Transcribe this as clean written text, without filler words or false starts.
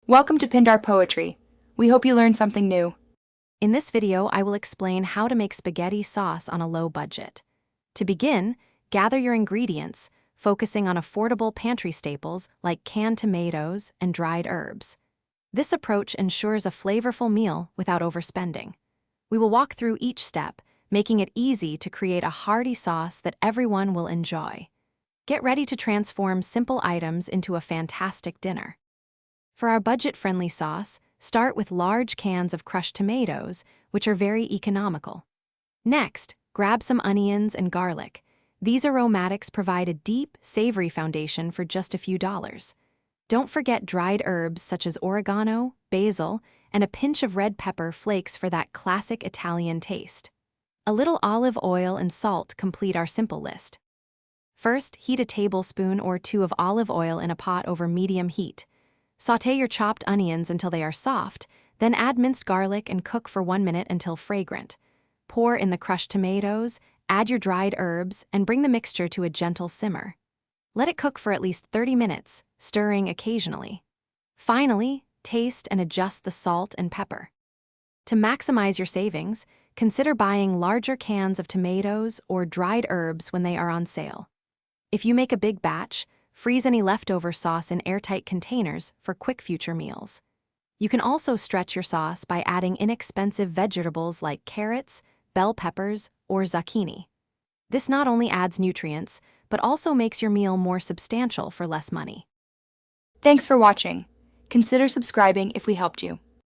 Welcome to Pindar Poetry. We hope you learned something new. In this video, I will explain how to make spaghetti sauce on a low budget. To begin, gather your ingredients, focusing on affordable pantry staples like canned tomatoes and dried herbs. This approach ensures a flavorful meal without overspending. We will walk through each step, making it easy to create a hearty sauce that everyone will enjoy. Get ready to transform simple items into a fantastic dinner. For our budget-friendly sauce, start with large cans of crushed tomatoes, which are very economical. Next, grab some onions and garlic. These aromatics provide a deep, savory foundation for just a few dollars. Don't forget dried herbs such as oregano, basil, and a pinch of red pepper flakes for that classic Italian taste. A little olive oil and salt complete our simple list. First, heat a tablespoon or two of olive oil in a pot over medium heat. Sauté your chopped onions until they are soft, then add minced garlic and cook for 1 minute until fragrant. Pour in the crushed tomatoes, add your dried herbs, and bring the mixture to a gentle simmer. Let it cook for at least 30 minutes, stirring occasionally. Finally, taste and adjust the salt and pepper. To maximize your savings, consider buying larger cans of tomatoes or dried herbs when they are on sale. If you make a big batch, freeze any leftover sauce in airtight containers for quick future meals. You can also stretch your sauce by adding inexpensive vegetables like carrots, bell peppers, or zucchini. This not only adds nutrients, but also makes your meal more substantial for less money. Thanks for watching. Consider subscribing if we helped you.